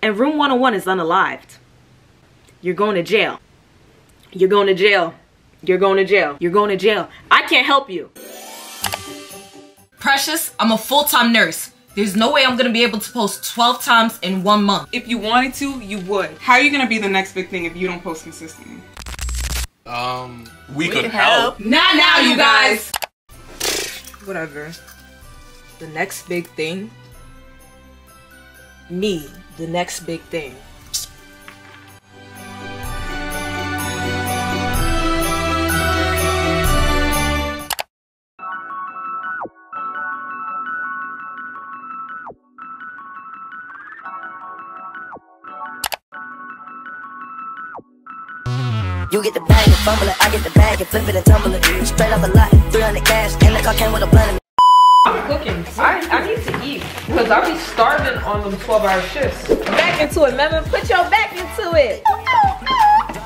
and room 101 is unalived. You're going to jail. You're going to jail. You're going to jail. You're going to jail. I can't help you. Precious, I'm a full-time nurse. There's no way I'm gonna be able to post 12 times in 1 month. If you wanted to, you would. How are you gonna be the next big thing if you don't post consistently? We could help. Not now, you guys. Whatever. The next big thing. Me, the next big thing. You get the bag and fumble it, I get the bag and flip it and tumble it. Straight off the lot, 300 cash, and the car came with a blunt. I'm cooking. I need to eat because I'll be starving on them 12-hour shifts. Back into it, Mama. Put your back into it.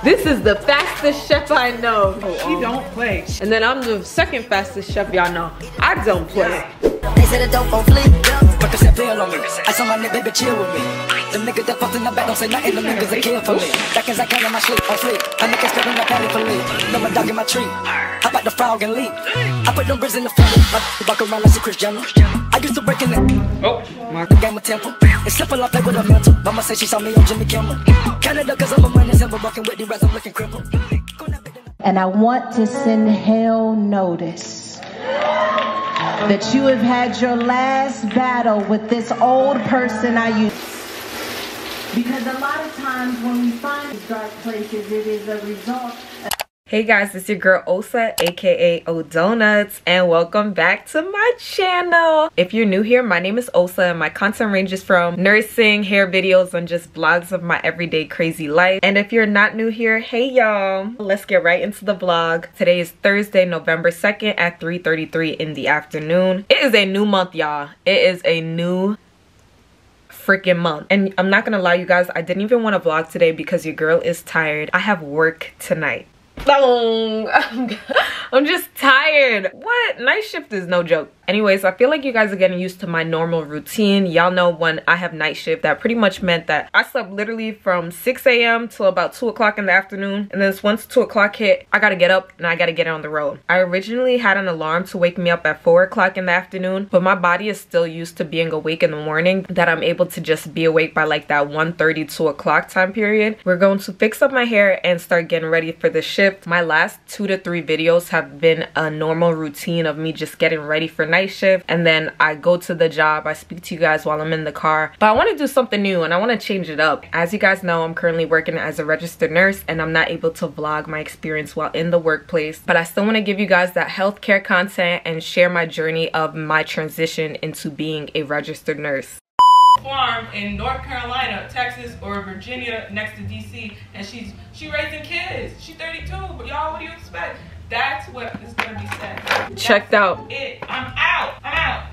This is the fastest chef I know. She don't play. And then I'm the second fastest chef y'all know. I don't play. They said it don't flee. But they feel on me. I saw my nigga, baby, chill with me. Them niggas that fucked in the back don't say nothing. Them niggas that kill for me. Back as I can in my sleep, on fleek. I make it stepping like Patty for leave. Know my dog in my tree. I bite the frog and leap. I put them bricks in the front. I walk around like a Chris Jenner. I used to break in it. Oh, my The game of temple. It's simple, I play with a mental. Mama say she saw me on Jimmy Kimmel. Canada, cause I'm a money symbol. Walking with the rest, I'm looking crippled. And I want to send hell notice that you have had your last battle with this old person I used. Because a lot of times when we find these dark places, it is a result of... Hey guys, it's your girl Osa, aka O'Donuts, and welcome back to my channel. If you're new here, my name is Osa and my content ranges from nursing, hair videos, and just vlogs of my everyday crazy life. And if you're not new here, hey y'all, let's get right into the vlog. Today is Thursday, November 2nd at 3:33 in the afternoon. It is a new month, y'all. It is a new freaking month. And I'm not gonna lie, you guys, I didn't even want to vlog today because your girl is tired. I have work tonight. I'm just tired. What? Night shift is no joke. Anyways, I feel like you guys are getting used to my normal routine. Y'all know when I have night shift, that pretty much meant that I slept literally from 6 a.m. till about 2 o'clock in the afternoon. And then once 2 o'clock hit, I gotta get up and I gotta get on the road. I originally had an alarm to wake me up at 4 o'clock in the afternoon, but my body is still used to being awake in the morning, that I'm able to just be awake by like that 1:30, 2 o'clock time period. We're going to fix up my hair and start getting ready for the shift. My last 2 to 3 videos have been a normal routine of me just getting ready for night shift, and then I go to the job. I speak to you guys while I'm in the car, but I want to do something new and I want to change it up. As you guys know, I'm currently working as a registered nurse and I'm not able to vlog my experience while in the workplace, but I still want to give you guys that healthcare content and share my journey of my transition into being a registered nurse. Farm in North Carolina, Texas, or Virginia next to DC, and she raising kids. She's 32, but y'all, what do you expect? That's what is gonna be said. Checked out. I'm out.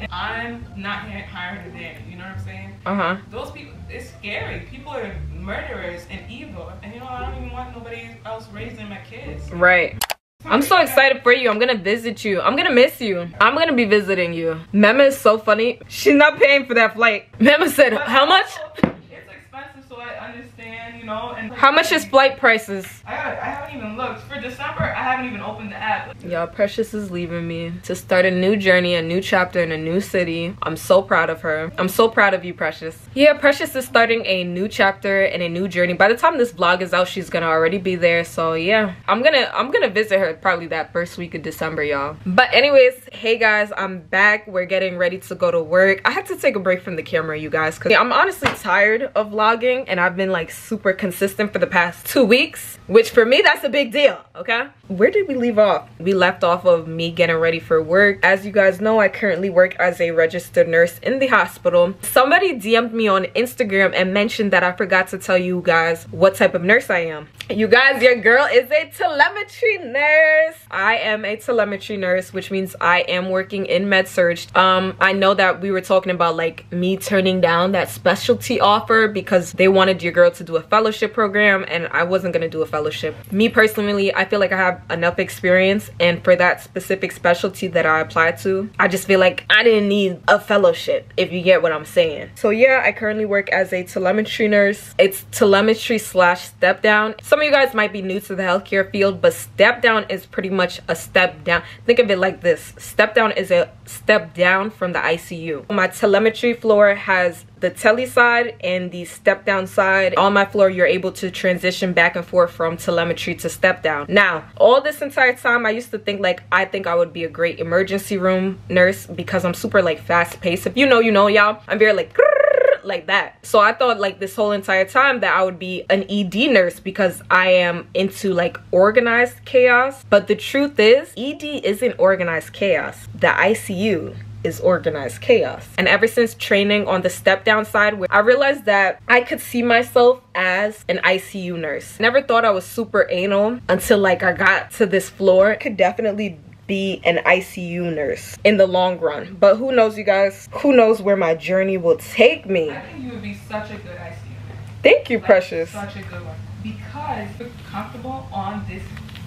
And I'm not hiring a nanny. You know what I'm saying? Those people, it's scary. People are murderers and evil, and you know, I don't even want nobody else raising my kids. Right. I'm so excited for you. I'm gonna visit you. I'm gonna miss you. I'm gonna be visiting you. Mema is so funny. She's not paying for that flight. Mema said, how much? It's expensive, so I understand, you know. And how much is flight prices? I haven't even looked. For December, I haven't even opened the app. Y'all, Precious is leaving me to start a new journey, a new chapter in a new city. I'm so proud of her. I'm so proud of you, Precious. Yeah, Precious is starting a new chapter and a new journey. By the time this vlog is out, she's gonna already be there. So yeah, I'm gonna visit her probably that first week of December, y'all. But anyways, hey guys, I'm back. We're getting ready to go to work. I had to take a break from the camera, you guys, because I'm honestly tired of vlogging, and I've been like super consistent for the past 2 weeks, which for me, that's a big deal, okay? Where did we leave off? We left off of me getting ready for work. As you guys know, I currently work as a registered nurse in the hospital. Somebody DM'd me on Instagram and mentioned that I forgot to tell you guys what type of nurse I am. You guys, your girl is a telemetry nurse. I am a telemetry nurse, which means I am working in med-surg. I know that we were talking about like me turning down that specialty offer because they wanted your girl to do a fellowship program, and I wasn't gonna do a fellowship. Me personally, I feel like I have enough experience, and for that specific specialty that I applied to, I just feel like I didn't need a fellowship, if you get what I'm saying. So yeah, I currently work as a telemetry nurse. It's telemetry slash step down. Some of you guys might be new to the healthcare field, but step down is pretty much a step down. Think of it like this: step down is a step down from the ICU. My telemetry floor has the tele side and the step down side. On my floor, you're able to transition back and forth from telemetry to step down. Now, all this entire time, I used to think like, I think I would be a great emergency room nurse because I'm super like fast paced. If you know, y'all. I'm very like that. So I thought like this whole entire time that I would be an ED nurse because I am into like organized chaos. But the truth is, ED isn't organized chaos. The ICU is organized chaos. And ever since training on the step down side, I realized that I could see myself as an ICU nurse. Never thought I was super anal until like I got to this floor. I could definitely be an ICU nurse in the long run, but who knows, you guys? Who knows where my journey will take me? I think you would be such a good ICU nurse. Thank you, like, Precious. Such a good one, because you're comfortable on this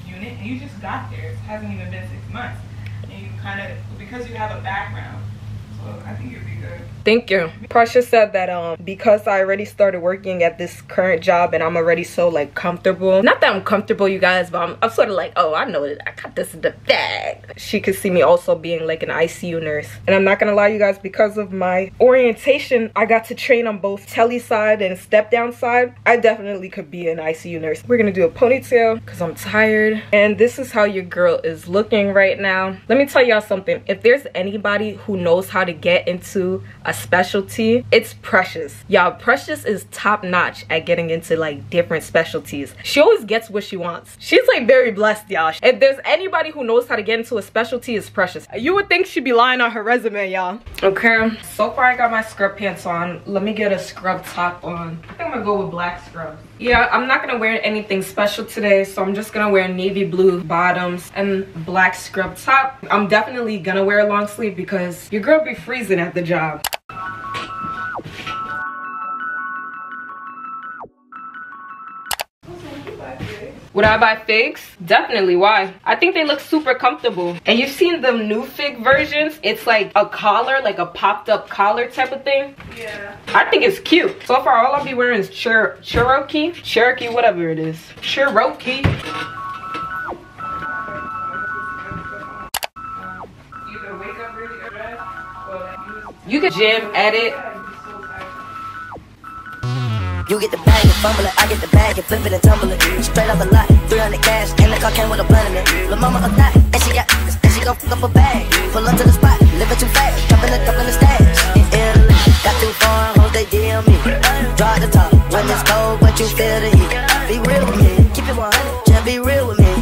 unit and you just got there. It hasn't even been 6 months. And you kind of, because you have a background, so I think you'd be good. Thank you. Precious said that because I already started working at this current job and I'm already so like comfortable. Not that I'm comfortable, you guys, but I'm sort of like, oh, I know it. I got this in the bag. She could see me also being like an ICU nurse. And I'm not gonna lie, you guys, because of my orientation, I got to train on both tele side and step down side. I definitely could be an ICU nurse. We're gonna do a ponytail because I'm tired. And this is how your girl is looking right now. Let me tell y'all something. If there's anybody who knows how to get into a specialty, it's Precious. Y'all, Precious is top notch at getting into like different specialties. She always gets what she wants. She's like very blessed, y'all. If there's anybody who knows how to get into a specialty, it's Precious. You would think she'd be lying on her resume, y'all. Okay, so far I got my scrub pants on. Let me get a scrub top on. I think I'm gonna go with black scrubs. Yeah, I'm not gonna wear anything special today, so I'm just gonna wear navy blue bottoms and black scrub top. I'm definitely gonna wear a long sleeve because your girl be freezing at the job. Would I buy figs? Definitely. Why? I think they look super comfortable. And you've seen the new fig versions. It's like a collar, like a popped up collar type of thing. Yeah. I think it's cute. So far, all I'll be wearing is Cherokee, whatever it is. Cherokee. Either wake up really early or like You can gym, edit. You get the bag and fumble it, I get the bag and flip it and tumble it. Straight off the lot, 300 cash, and the car came with a blunt in it. Lil' mama a thot, and she got, and she gon' fuck up a bag. Pull up to the spot, living too fast, dropping a couple of stacks. In Italy, got too foreign hoes, they DM me. Draw the top, when it's cold, but you feel the heat. Be real with me, keep it 100, just be real with me.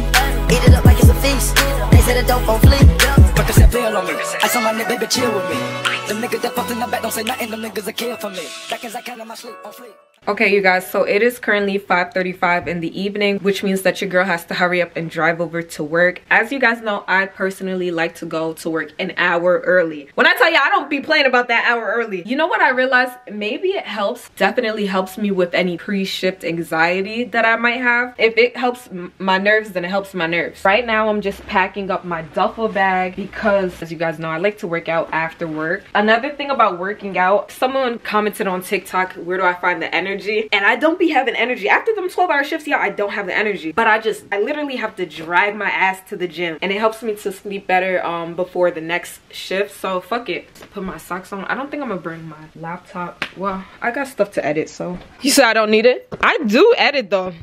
Eat it up like it's a feast, they say the dope on fleek. Break a set bill on me, I saw my nigga, baby, chill with me. The niggas that fucked in the back don't say nothing, them niggas a kill for me. Back as I count on my sleep, on fleek. Okay, you guys, so it is currently 5:35 in the evening, which means that your girl has to hurry up and drive over to work. As you guys know, I personally like to go to work an hour early. When I tell you, I don't be playing about that hour early. You know what I realized? Maybe it helps, definitely helps me with any pre-shift anxiety that I might have. If it helps my nerves, then it helps my nerves. Right now, I'm just packing up my duffel bag because, as you guys know, I like to work out after work. Another thing about working out, someone commented on TikTok, where do I find the energy? And I don't be having energy after them 12-hour shifts. Yeah, I don't have the energy, but I literally have to drag my ass to the gym, and it helps me to sleep better before the next shift. So fuck it, put my socks on. I don't think I'm gonna bring my laptop. Well, I got stuff to edit, so you said I don't need it. I do edit though.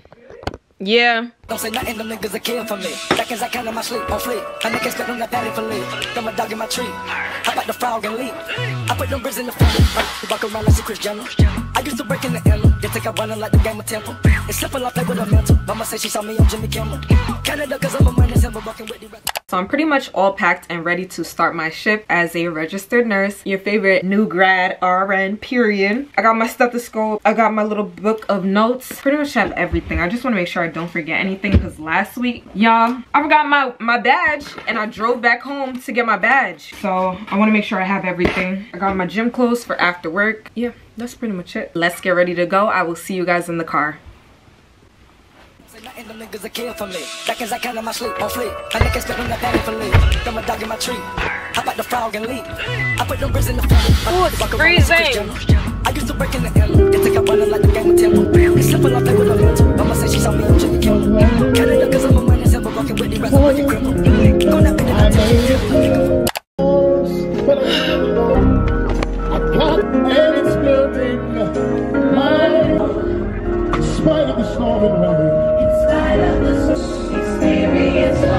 Yeah. Don't say nothing, them niggas a kill for me. Back as I count on my sleep, on fleek. I niggas step on that patty for leave. Got my dog in my tree. I bite the frog and leap. I put them bricks in the front. You walk around like a Chris Jenner. I used to break in the endless. They take out running like the game of Temple. It's simple, I play with a mental. Mama say she saw me on Jimmy Kimmel. Canada, cause I'm a man, I'm walking with the rest. So I'm pretty much all packed and ready to start my shift as a registered nurse, your favorite new grad RN, period. I got my stethoscope, I got my little book of notes. Pretty much have everything. I just want to make sure I don't forget anything, because last week, y'all, I forgot my badge and I drove back home to get my badge. So I want to make sure I have everything. I got my gym clothes for after work. Yeah, that's pretty much it. Let's get ready to go. I will see you guys in the car. And the niggas are kill for me. Back as I count on my sleep, on fleek. I make expect that patty for leave. Got my dog in my tree. How about the frog and leap? I put the ribs in the front. Oh, it's freezing. I used to break in the end. They take up running like the game of temple. It's simple, I play with a mental. Mama said she saw me on Jimmy Kimmel. Canada, cause I'm a man, it's simple. Walking with the rest of the cripple. Go that minute, I tell you. And it's building my in spite of the storm and rain. In spite of the experience of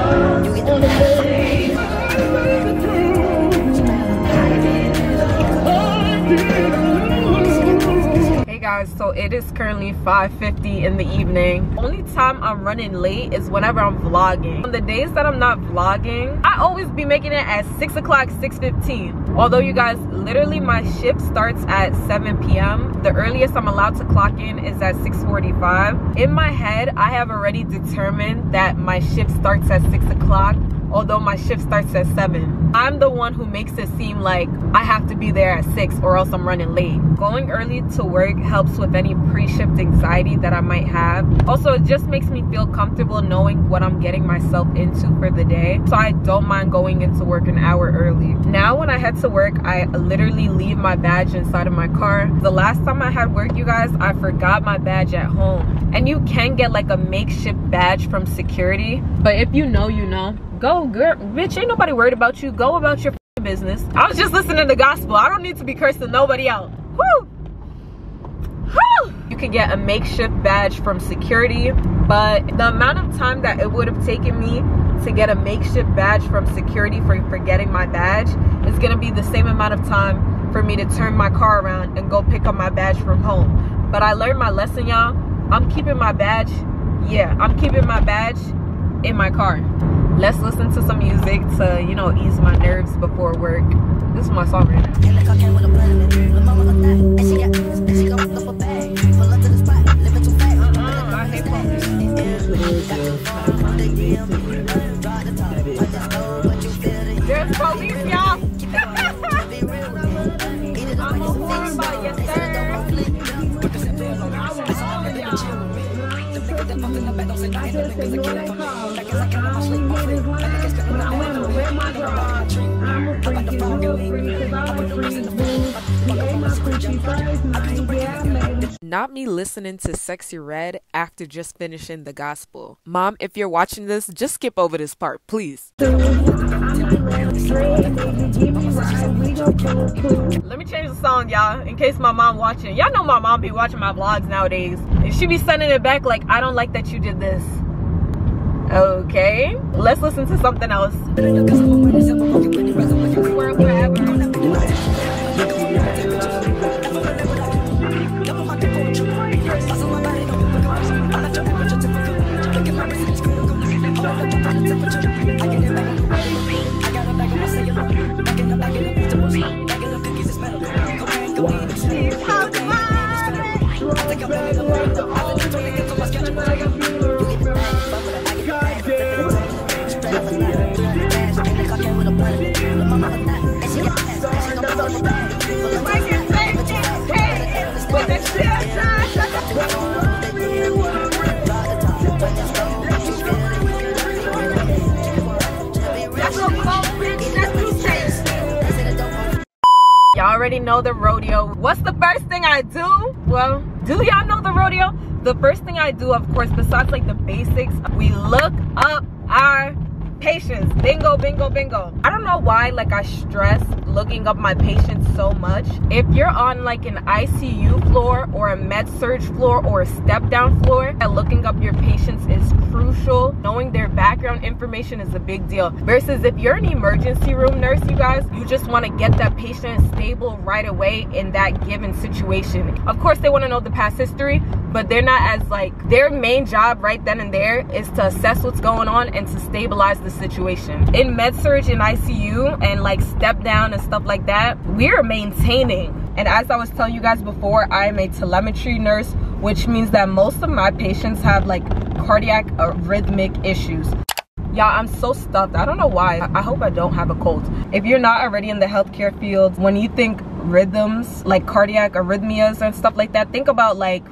Hey guys, so it is currently 5:50 in the evening. Only time I'm running late is whenever I'm vlogging. On the days that I'm not vlogging, I always be making it at 6 o'clock, 6:15. Although you guys, literally my shift starts at 7 p.m. The earliest I'm allowed to clock in is at 6:45. In my head, I have already determined that my shift starts at 6 o'clock, although my shift starts at 7. I'm the one who makes it seem like I have to be there at 6 or else I'm running late. Going early to work helps with any pre-shift anxiety that I might have. Also, it just makes me feel comfortable knowing what I'm getting myself into for the day, so I don't mind going into work an hour early. Now when I head to work, I literally leave my badge inside of my car. The last time I had work, you guys, I forgot my badge at home. And you can get like a makeshift badge from security, but if you know, you know. Go, girl, bitch, ain't nobody worried about you. Go about your business. I was just listening to gospel. I don't need to be cursing nobody out. Woo! Woo! You can get a makeshift badge from security, but the amount of time that it would have taken me to get a makeshift badge from security for forgetting my badge is gonna be the same amount of time for me to turn my car around and go pick up my badge from home. But I learned my lesson, y'all. I'm keeping my badge. Yeah, I'm keeping my badge in my car. Let's listen to some music to, you know, ease my nerves before work. This is my song right now. There's police, y'all. I'm a woman by your third. Not me listening to Sexy Red after just finishing the gospel. Mom, if you're watching this, just skip over this part, please. Let me change the song, y'all, in case my mom watching. Y'all know my mom be watching my vlogs nowadays, and she be sending it back like, I don't like that you did this. Okay, let's listen to something else. Y'all already know the rodeo. What's the first thing I do? Well, do y'all know the rodeo? The first thing I do, of course, besides like the basics, we look up our patients. Bingo, bingo, bingo. I don't know why like I stress looking up my patients so much. If you're on like an ICU floor or a med surg floor or a step down floor, looking up your patients is crucial. Knowing their background information is a big deal. Versus if you're an emergency room nurse, you guys, you just want to get that patient stable right away in that given situation. Of course, they want to know the past history, but they're not as like, their main job right then and there is to assess what's going on and to stabilize the situation. In med surg and ICU and like step down and stuff like that, we're maintaining. And as I was telling you guys before, I am a telemetry nurse, which means that most of my patients have like cardiac arrhythmic issues. Y'all, I'm so stuffed. I don't know why. I hope I don't have a cold. If you're not already in the healthcare field, when you think rhythms, like cardiac arrhythmias and stuff like that, think about like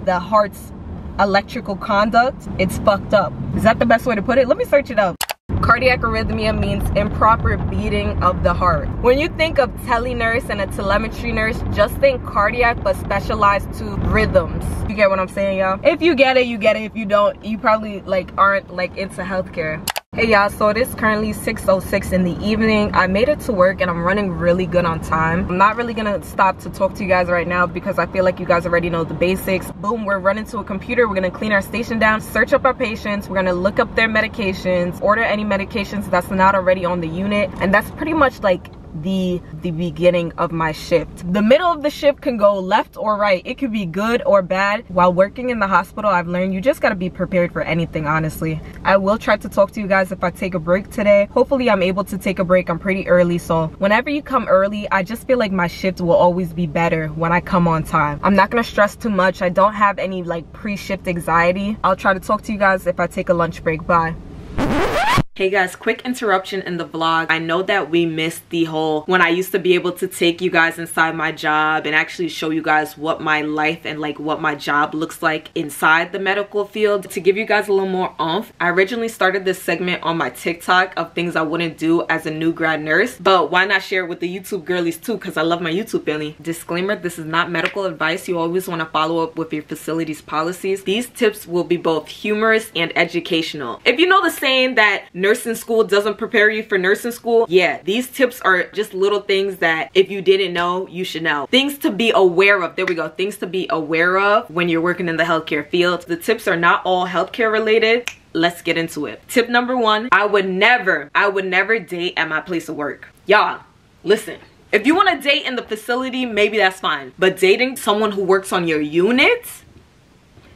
the heart's electrical conduct, it's fucked up. Is that the best way to put it? Let me search it up. Cardiac arrhythmia means improper beating of the heart. When you think of telenurse and a telemetry nurse, just think cardiac but specialized to rhythms. You get what I'm saying, y'all? If you get it, you get it. If you don't, you probably like aren't like into healthcare. Hey y'all, so it is currently 6:06 in the evening. I made it to work and I'm running really good on time. I'm not really gonna stop to talk to you guys right now because I feel like you guys already know the basics. Boom, we're running to a computer. We're gonna clean our station down, search up our patients. We're gonna look up their medications, order any medications that's not already on the unit. And that's pretty much like the beginning of my shift. The middle of the shift can go left or right. It could be good or bad. While working in the hospital, I've learned you just gotta be prepared for anything, honestly. I will try to talk to you guys if I take a break today. Hopefully I'm able to take a break. I'm pretty early, so whenever you come early, I just feel like my shift will always be better when I come on time. I'm not gonna stress too much. I don't have any like pre-shift anxiety. I'll try to talk to you guys if I take a lunch break. Bye. Hey guys, quick interruption in the vlog. I know that we missed the whole when I used to be able to take you guys inside my job and actually show you guys what my life and like what my job looks like inside the medical field. To give you guys a little more oomph, I originally started this segment on my TikTok of things I wouldn't do as a new grad nurse, but why not share it with the YouTube girlies too, because I love my YouTube family. Disclaimer, this is not medical advice. You always want to follow up with your facility's policies. These tips will be both humorous and educational. If you know the saying that nursing school doesn't prepare you for nursing school, yeah, these tips are just little things that if you didn't know, you should know. Things to be aware of. There we go. Things to be aware of when you're working in the healthcare field. The tips are not all healthcare related. Let's get into it. Tip number 1, I would never date at my place of work. Y'all, listen. If you want to date in the facility, maybe that's fine. But dating someone who works on your unit?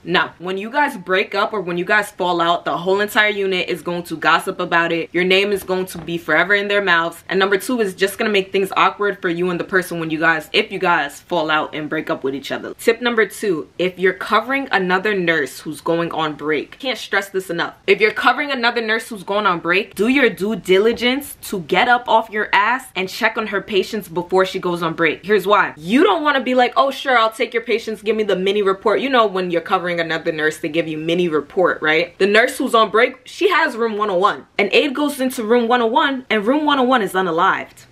No. When you guys break up or when you guys fall out, the whole entire unit is going to gossip about it. Your name is going to be forever in their mouths. And number 2 is just going to make things awkward for you and the person when you guys, if you guys fall out and break up with each other. Tip number 2, if you're covering another nurse who's going on break, can't stress this enough. If you're covering another nurse who's going on break, do your due diligence to get up off your ass and check on her patients before she goes on break. Here's why. You don't want to be like, oh sure, I'll take your patients, give me the mini report. You know, when you're covering another nurse, they give you mini report, right? The nurse who's on break, she has room 101. An aide goes into room 101 and room 101 is unalived.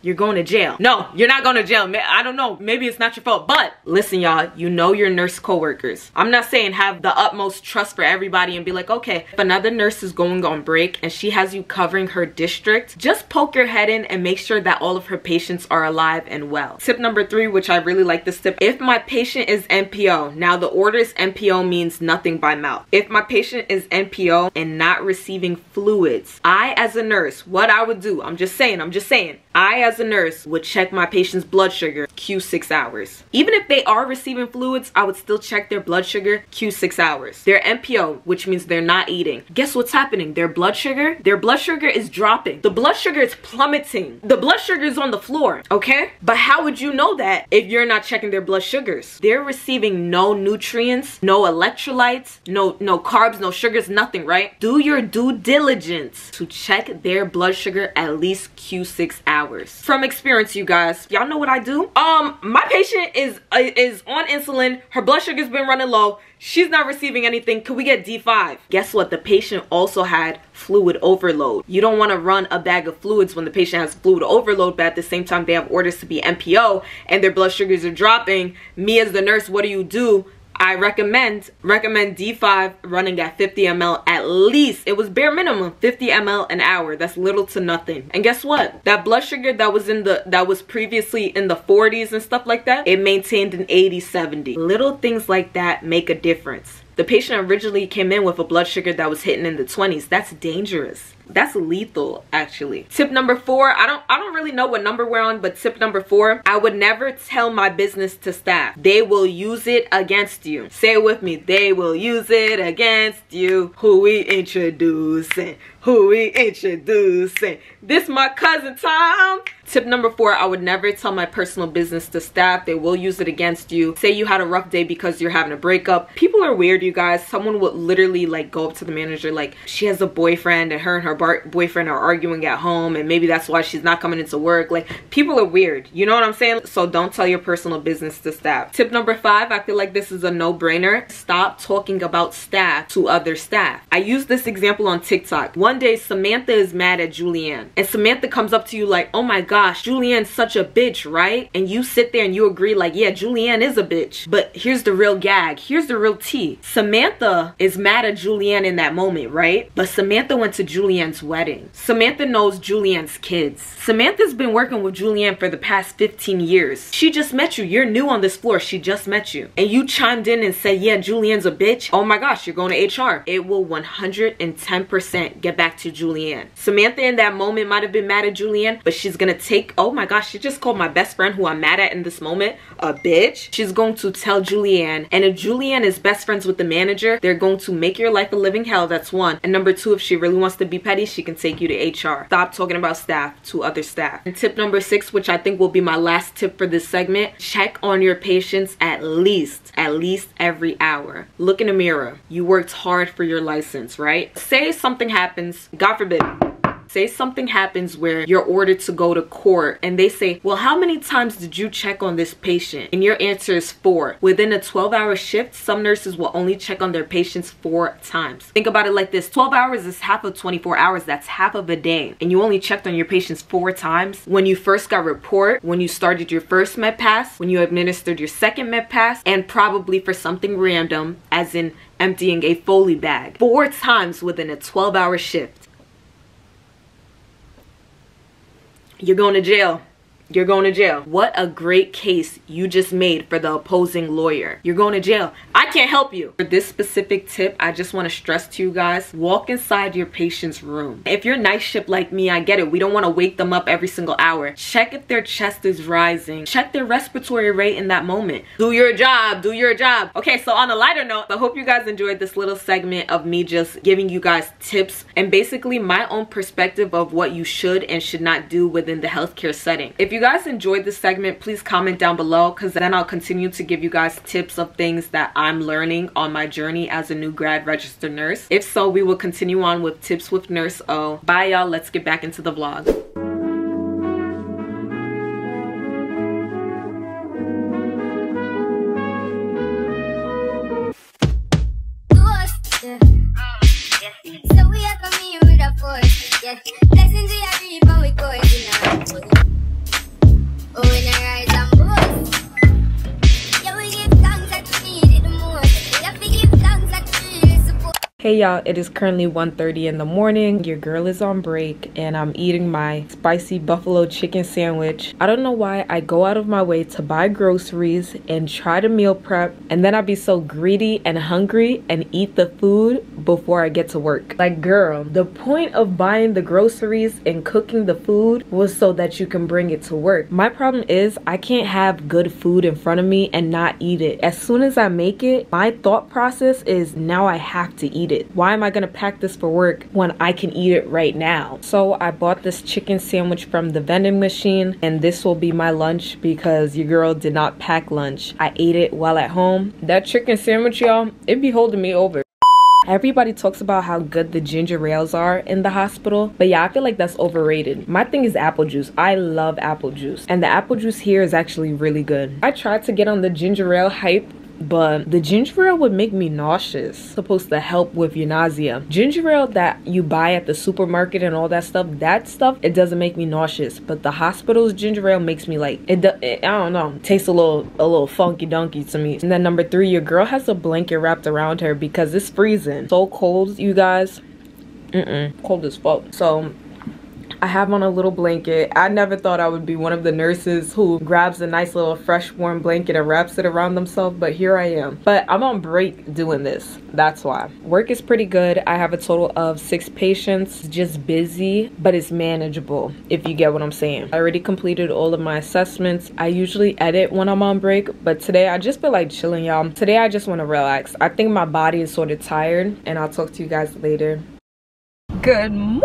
You're going to jail. No, you're not going to jail. I don't know. Maybe it's not your fault. But listen, y'all, you know your nurse coworkers. I'm not saying have the utmost trust for everybody and be like, okay, if another nurse is going on break and she has you covering her district, just poke your head in and make sure that all of her patients are alive and well. Tip number 3, which I really like this tip. If my patient is NPO, now the orders NPO means nothing by mouth. If my patient is NPO and not receiving fluids, I as a nurse, what I would do, I'm just saying, I as a nurse would check my patient's blood sugar Q6 hours. Even if they are receiving fluids, I would still check their blood sugar Q6 hours. They're NPO, which means they're not eating. Guess what's happening? Their blood sugar is dropping. The blood sugar is plummeting. The blood sugar is on the floor, okay? But how would you know that if you're not checking their blood sugars? They're receiving no nutrients, no electrolytes, no carbs, no sugars, nothing, right? Do your due diligence to check their blood sugar at least Q6 hours. From experience, you guys, y'all know what I do. My patient is on insulin. Her blood sugar's been running low. She's not receiving anything. Could we get D5? Guess what? The patient also had fluid overload. You don't want to run a bag of fluids when the patient has fluid overload, but at the same time they have orders to be NPO and their blood sugars are dropping. Me as the nurse, what do? I recommend D5 running at 50 ml at least. It was bare minimum 50 ml an hour. That's little to nothing. And guess what? That blood sugar that was previously in the 40s and stuff like that, it maintained an 80-70. Little things like that make a difference. The patient originally came in with a blood sugar that was hitting in the 20s. That's dangerous. That's lethal, actually. Tip number 4, I don't really know what number we're on, but tip number 4, I would never tell my business to staff. They will use it against you. Say it with me. They will use it against you. Who we introducing? Who we introducing? This my cousin Tom. Tip number 4, I would never tell my personal business to staff. They will use it against you. Say you had a rough day because you're having a breakup. People are weird, you guys. Someone would literally like go up to the manager like she has a boyfriend and her boyfriend are arguing at home and maybe that's why she's not coming into work. Like, people are weird, you know what I'm saying? So don't tell your personal business to staff. Tip number 5, I feel like this is a no-brainer. Stop talking about staff to other staff. I use this example on TikTok. One day Samantha is mad at Julianne and Samantha comes up to you like, oh my gosh, Julianne's such a bitch, right? And you sit there and you agree like, yeah, Julianne is a bitch. But here's the real gag. Here's the real tea. Samantha is mad at Julianne in that moment, right? But Samantha went to Julianne's wedding. Samantha knows Julianne's kids. Samantha's been working with Julianne for the past 15 years. She just met you. You're new on this floor. She just met you. And you chimed in and said, yeah, Julianne's a bitch. Oh my gosh, you're going to HR. It will 110% get back to Julianne. Samantha in that moment might have been mad at Julianne, but she's gonna take, oh my gosh, she just called my best friend who I'm mad at in this moment a bitch. She's going to tell Julianne, and if Julianne is best friends with the manager, they're going to make your life a living hell. That's 1. And number 2, if she really wants to be petty, she can take you to HR. Stop talking about staff to other staff. And tip number 6, which I think will be my last tip for this segment, check on your patients at least every hour. Look in the mirror. You worked hard for your license, right? Say something happens, God forbid. Say something happens where you're ordered to go to court and they say, well, how many times did you check on this patient? And your answer is 4. Within a 12-hour shift, some nurses will only check on their patients 4 times. Think about it like this. 12 hours is half of 24 hours. That's half of a day. And you only checked on your patients 4 times. When you first got report, when you started your first med pass, when you administered your second med pass, and probably for something random, as in emptying a Foley bag. 4 times within a 12-hour shift. You're going to jail. You're going to jail. What a great case you just made for the opposing lawyer. You're going to jail. I can't help you. For this specific tip, I just want to stress to you guys, walk inside your patient's room. If you're night shift like me, I get it. We don't want to wake them up every single hour. Check if their chest is rising. Check their respiratory rate in that moment. Do your job. Do your job. Okay, so on a lighter note, I hope you guys enjoyed this little segment of me just giving you guys tips and basically my own perspective of what you should and should not do within the healthcare setting. If you guys enjoyed this segment, please comment down below because then I'll continue to give you guys tips of things that I'm learning on my journey as a new grad registered nurse. If so, we will continue on with tips with Nurse O. Bye y'all, let's get back into the vlog. Hey y'all, it is currently 1:30 in the morning. Your girl is on break and I'm eating my spicy buffalo chicken sandwich. I don't know why I go out of my way to buy groceries and try to meal prep and then I'd be so greedy and hungry and eat the food before I get to work. Like, girl, the point of buying the groceries and cooking the food was so that you can bring it to work. My problem is I can't have good food in front of me and not eat it. As soon as I make it, my thought process is now I have to eat it. Why am I gonna pack this for work when I can eat it right now? So I bought this chicken sandwich from the vending machine and this will be my lunch because your girl did not pack lunch. I ate it while at home. That chicken sandwich, y'all, it be holding me over. Everybody talks about how good the ginger ales are in the hospital, but yeah, I feel like that's overrated. My thing is apple juice. I love apple juice and the apple juice here is actually really good. I tried to get on the ginger ale hype, but the ginger ale would make me nauseous. It's supposed to help with your nausea. Ginger ale that you buy at the supermarket and all that stuff, it doesn't make me nauseous. But the hospital's ginger ale makes me like, I don't know, tastes a little funky dunky to me. And then number 3, your girl has a blanket wrapped around her because it's freezing. So cold, you guys. Cold as fuck. So I have on a little blanket. I never thought I would be one of the nurses who grabs a nice little fresh warm blanket and wraps it around themselves, but here I am. But I'm on break doing this. That's why. Work is pretty good. I have a total of 6 patients. Just busy, but it's manageable, if you get what I'm saying. I already completed all of my assessments. I usually edit when I'm on break, but today I just feel like chilling, y'all. Today I just want to relax. I think my body is sort of tired, and I'll talk to you guys later. Good morning.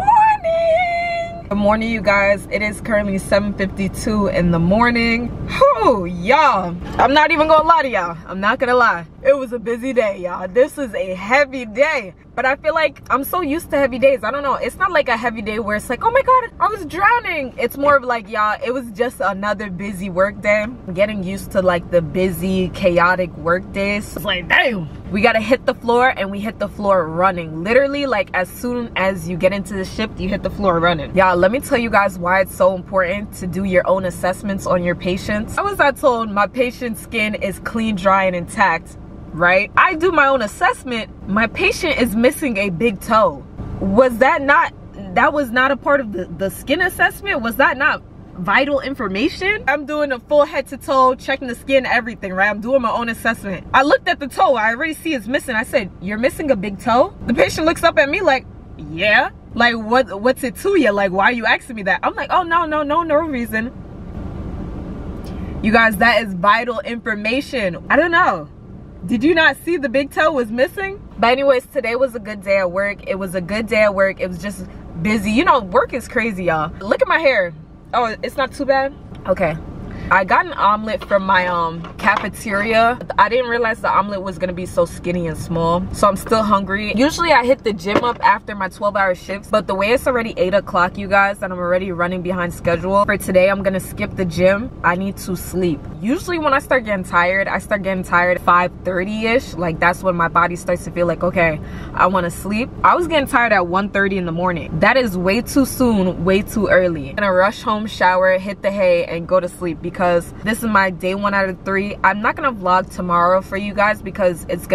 Good morning, you guys. It is currently 7:52 in the morning. Oh, y'all, I'm not even gonna lie to y'all. I'm not gonna lie. It was a busy day, y'all. This is a heavy day. But I feel like I'm so used to heavy days. I don't know. It's not like a heavy day where it's like, oh my God, I was drowning. It's more of like, y'all, it was just another busy work day. I'm getting used to like the busy, chaotic work days. It's like, damn. We gotta hit the floor, and we hit the floor running. Literally, like as soon as you get into the shift, you hit the floor running. Y'all, let me tell you guys why it's so important to do your own assessments on your patients. I was told my patient's skin is clean, dry, and intact. Right? I do my own assessment. My patient is missing a big toe. Was that not a part of the skin assessment? Was that not vital information? I'm doing a full head to toe, checking the skin, everything, right? I'm doing my own assessment. I looked at the toe. I already see it's missing. I said, you're missing a big toe? The patient looks up at me like, yeah. Like, what's it to you? Like, why are you asking me that? I'm like, oh, no reason. You guys, that is vital information. I don't know. Did you not see the big toe was missing? But anyways, today was a good day at work. It was a good day at work. It was just busy. You know, work is crazy, y'all. Look at my hair. Oh, it's not too bad? Okay. I got an omelet from my cafeteria. I didn't realize the omelet was gonna be so skinny and small, so I'm still hungry. Usually I hit the gym up after my 12-hour shifts, but the way it's already 8 o'clock, you guys, and I'm already running behind schedule for today, I'm gonna skip the gym. I need to sleep. Usually when I start getting tired, I start getting tired 5:30-ish. Like that's when my body starts to feel like, okay, I want to sleep. I was getting tired at 1:30 in the morning. That is way too soon, way too early. I'm gonna rush home, shower, hit the hay, and go to sleep because this is my day 1 out of 3. I'm not gonna vlog tomorrow for you guys because it's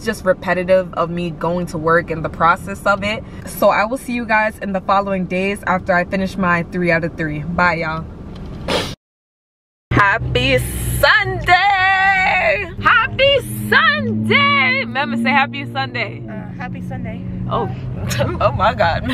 just repetitive of me going to work and the process of it. So I will see you guys in the following days after I finish my 3 out of 3. Bye, y'all. Happy Sunday! Happy Sunday! Mama, say happy Sunday. Happy Sunday. Oh, oh my God.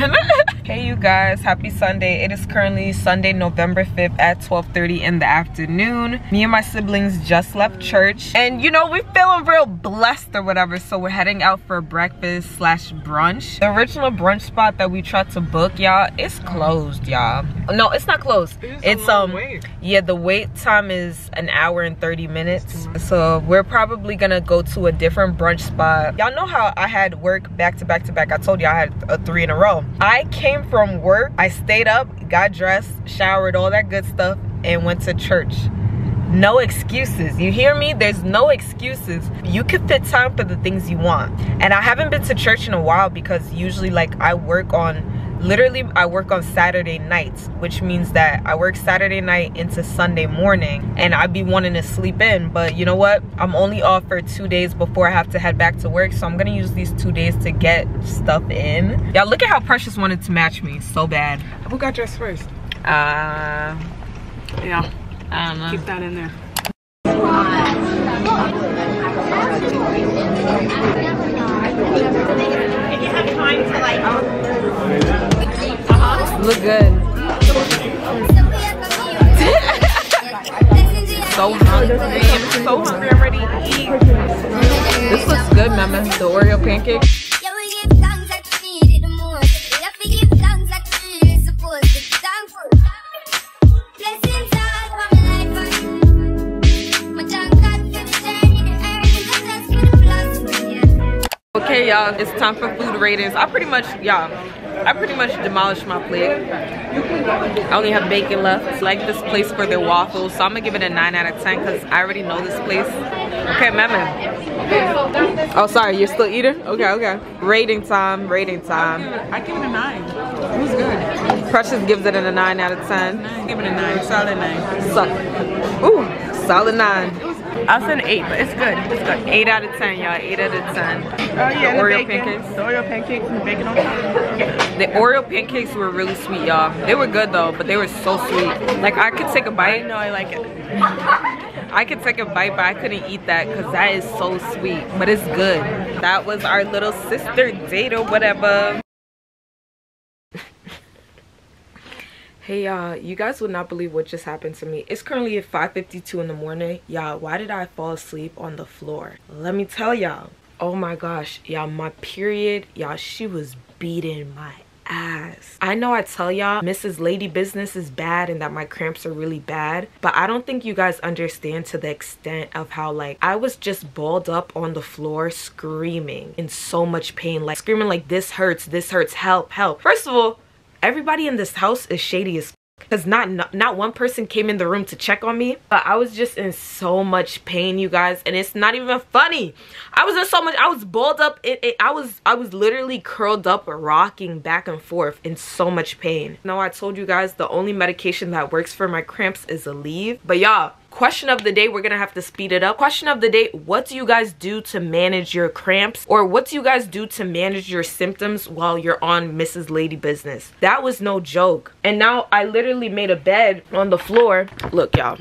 Hey you guys, happy Sunday. It is currently Sunday, November 5th at 12:30 in the afternoon. Me and my siblings just left church, and you know, we're feeling real blessed or whatever, so we're heading out for breakfast / brunch. The original brunch spot that we tried to book, y'all, it's closed, y'all. No, it's not closed. It's yeah, the wait time is 1 hour and 30 minutes. So we're probably gonna go to a different brunch spot. Y'all know how I had work back to back to back. I told you I had 3 in a row. I came from work, I stayed up, got dressed, showered, all that good stuff, and went to church. No excuses. You hear me? There's no excuses. You can fit time for the things you want. And I haven't been to church in a while because usually like I work on Saturday nights, which means that I work Saturday night into Sunday morning, and I'd be wanting to sleep in. But you know what? I'm only off for 2 days before I have to head back to work, so I'm gonna use these 2 days to get stuff in. Y'all, look at how Precious wanted to match me so bad. Who got dressed first? Yeah, I don't know. Keep that in there. If you have time to like look good. So hungry. I'm so hungry. I'm ready to eat. This looks good, mama. The Oreo pancake. Okay, y'all, it's time for food ratings. I pretty much demolished my plate. I only have bacon left. I like this place for their waffles, so I'm gonna give it a 9 out of 10 because I already know this place. Okay, mama. Oh, sorry, you're still eating? Okay. Rating time. I give it a 9. It was good. Precious gives it a 9 out of 10. Give it a 9. Solid 9. Ooh, solid 9. I'll say an 8, but it's good. It's good. 8 out of 10, y'all. 8 out of 10. Oh yeah, the Oreo pancakes. The Oreo pancakes and bacon on top. The Oreo pancakes were really sweet, y'all. They were good though, but they were so sweet. Like I could take a bite. No, I like it. I could take a bite, but I couldn't eat that because that is so sweet. But it's good. That was our little sister date or whatever. Hey y'all, you guys would not believe what just happened to me. It's currently at 5:52 in the morning. Y'all, why did I fall asleep on the floor? Let me tell y'all. Oh my gosh, y'all, my period, y'all, she was beating my ass. I know I tell y'all Mrs. Lady Business is bad and that my cramps are really bad, but I don't think you guys understand to the extent of how like I was just balled up on the floor screaming in so much pain, like screaming like this hurts, help, help. First of all, everybody in this house is shady as because not one person came in the room to check on me, but I was just in so much pain, you guys, and it's not even funny. I was in so much, I was balled up, I was literally curled up rocking back and forth in so much pain. Now I told you guys the only medication that works for my cramps is Aleve, but y'all, question of the day, we're gonna have to speed it up. Question of the day, what do you guys do to manage your cramps, or what do you guys do to manage your symptoms while you're on Mrs. Lady Business? That was no joke. And now I literally made a bed on the floor. Look, y'all,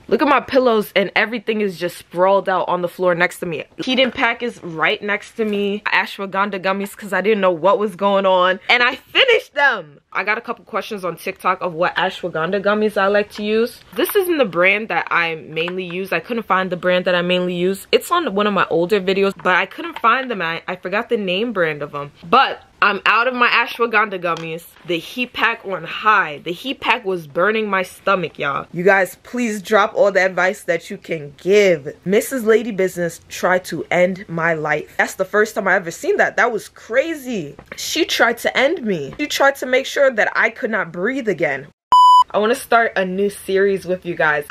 look at my pillows and everything is just sprawled out on the floor next to me. Heating pack is right next to me. Ashwagandha gummies because I didn't know what was going on, and I finished them. I got a couple questions on TikTok of what ashwagandha gummies I like to use. This isn't the brand that I mainly use. I couldn't find the brand that I mainly use. It's on one of my older videos, but I couldn't find them. I forgot the name brand of them. But I'm out of my ashwagandha gummies. The heat pack on high. The heat pack was burning my stomach, y'all. You guys, please drop all the advice that you can give. Mrs. Lady Business tried to end my life. That's the first time I ever seen that. That was crazy. She tried to end me. She tried to make sure that I could not breathe again. I want to start a new series with you guys.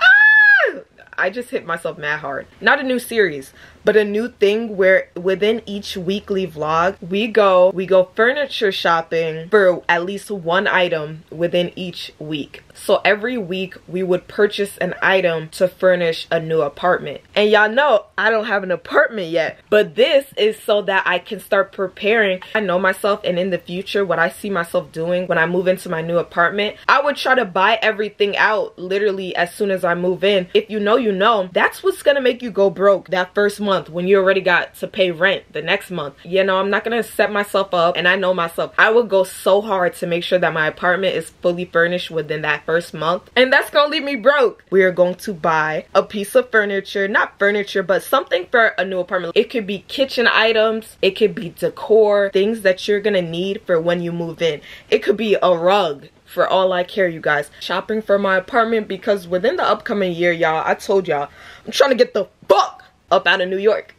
I just hit myself mad hard. Not a new series, but a new thing where within each weekly vlog, we go furniture shopping for at least one item within each week. So every week we would purchase an item to furnish a new apartment. And y'all know I don't have an apartment yet, but this is so that I can start preparing. I know myself, and in the future, what I see myself doing when I move into my new apartment, I would try to buy everything out literally as soon as I move in. If you know, you know. That's what's gonna make you go broke that first month when you already got to pay rent the next month. You know, I'm not gonna set myself up, and I know myself. I would go so hard to make sure that my apartment is fully furnished within that first month, and that's gonna leave me broke. We are going to buy a piece of furniture, not furniture, but something for a new apartment. It could be kitchen items, it could be decor, things that you're gonna need for when you move in. It could be a rug. For all I care, you guys. Shopping for my apartment because within the upcoming year, y'all, I told y'all, I'm trying to get the fuck up out of New York.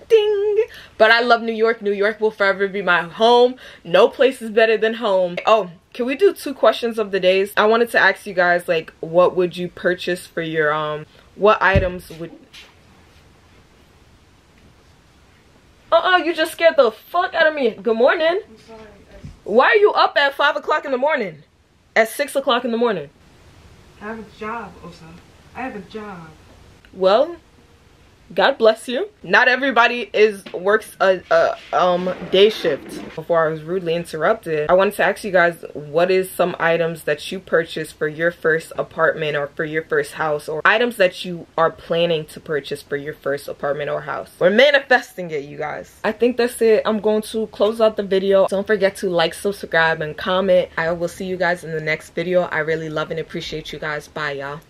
Ding! But I love New York. New York will forever be my home. No place is better than home. Oh, can we do 2 questions of the days? I wanted to ask you guys, like, what would you purchase for your, what items would... you just scared the fuck out of me. Good morning. I'm sorry. Why are you up at 5 o'clock in the morning? At 6 o'clock in the morning? I have a job, Osa. I have a job. Well, God bless you. Not everybody works a day shift. Before I was rudely interrupted, I wanted to ask you guys, what is some items that you purchased for your first apartment or for your first house, or items that you are planning to purchase for your first apartment or house? We're manifesting it, you guys. I think that's it. I'm going to close out the video. Don't forget to like, subscribe, and comment. I will see you guys in the next video. I really love and appreciate you guys. Bye, y'all.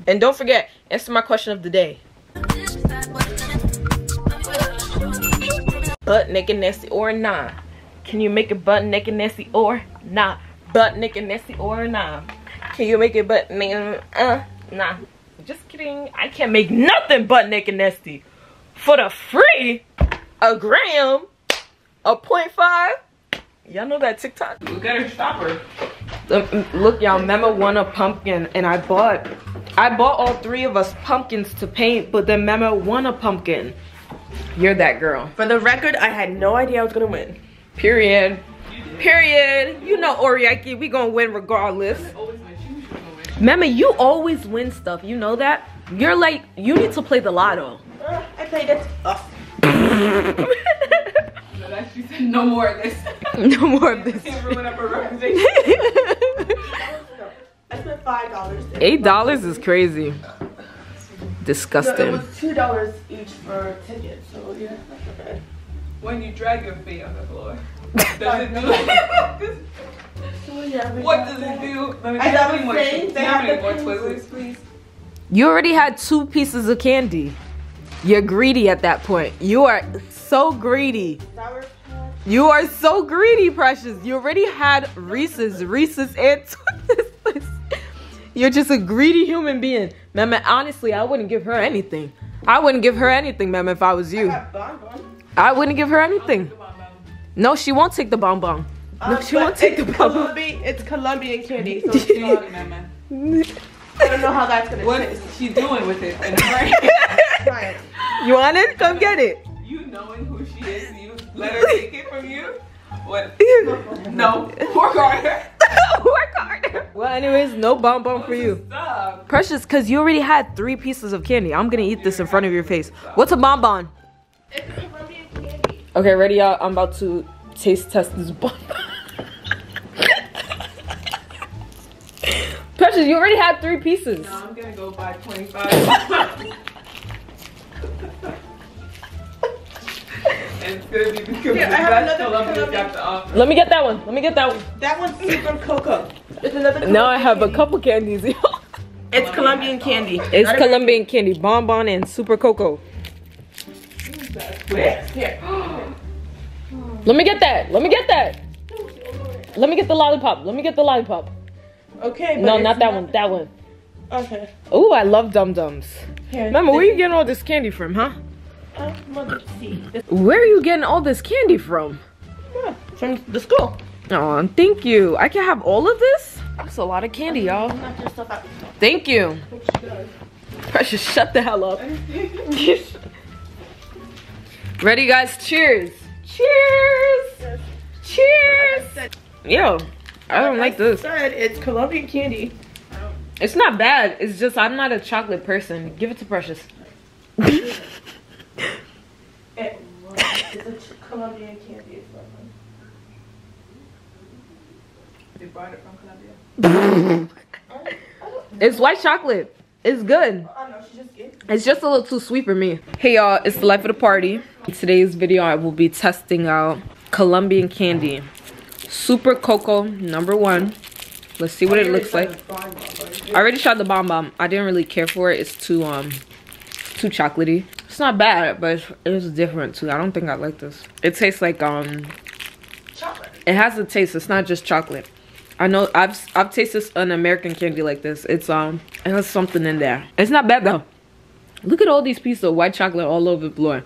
And don't forget, answer my question of the day. Butt naked nasty or nah? Can you make it butt naked nasty or nah? Butt naked nasty or nah? Can you make it butt naked nah? Just kidding. I can't make nothing butt naked nasty. For the free, a gram, a 0.5. Y'all know that TikTok? Look at her stopper. Look, y'all, Mema won a pumpkin, and I bought all 3 of us pumpkins to paint, but then Mema won a pumpkin. You're that girl. For the record, I had no idea I was gonna win. Period. Period. You know, Oriaki, we gonna win regardless. Mema, you always win stuff. You know that? You're like, you need to play the lotto. I played it. She said no more of this. No more of this. Can't ruin up her reputation. I spent $5. $8 is crazy. Disgusting. No, it was $2 each for tickets, so yeah, that's okay. When you drag your feet on the floor, does it do like this? So, yeah, What does it do? Let me I how was many more, saying, they how have many the more pencils, Twizzlers? please. You already had 2 pieces of candy. You're greedy at that point. You are so greedy. Sour Patch You are so greedy, Precious. You already had Reese's and Twisties. You're just a greedy human being. Mama, honestly, I wouldn't give her anything. I wouldn't give her anything, Mama, if I was you. I wouldn't give her anything. No, she won't take the bonbon. No, she won't take the bonbon. It's Colombian candy, so it's not, Mama. I don't know how that's gonna What taste. is she doing with it? And Right. You want it? Come get it. you knowing who she is, you let her take it from you? What? No. Work harder. Work harder. Well, anyways, no bonbon for you. Stop. Precious, because you already had 3 pieces of candy. I'm gonna eat this in front of your face. What's a bonbon? It's Colombian candy. Okay, ready, y'all? I'm about to taste test this bonbon. Precious, you already had 3 pieces. No, I'm gonna go buy 25. And it's gonna be because Yeah, the I have best another Colombian got the offer. Let me get that one. Let me get that one. That one's super cocoa. It's another Now I Colombian have a candy. couple candies, yo. It's Colombian candy. It's Colombian candy, bonbon and super cocoa. Here. Let me get that. Let me get that. Let me get the lollipop. Let me get the lollipop. Okay. But No, it's not that one. That one. Okay. Ooh, I love Dum Dums. Here. Mama, where you getting all this candy from, huh? Let's see. Where are you getting all this candy from? Yeah, from the school. Oh, thank you. I can have all of this? That's a lot of candy, y'all. Knock your stuff out. Thank you. Precious, shut the hell up. Ready, guys? Cheers. Cheers. Cheers. Yo, I don't like this. Said it's Colombian candy. It's not bad. It's just I'm not a chocolate person. Give it to Precious. It's a Colombian candy. They brought it from Colombia. It's white chocolate. It's good. I know, she just gave it. It's just a little too sweet for me. Hey y'all, it's the life of the party. In today's video, I will be testing out Colombian candy. Super Cocoa #1. Let's see what it looks like. I already tried the bonbon. I didn't really care for it. It's too chocolatey. It's not bad, but it's different too. I don't think I like this. It tastes like Chocolate. it has a taste. It's not just chocolate. I know I've tasted an American candy like this. It has something in there. It's not bad though. Look at all these pieces of white chocolate all over the floor.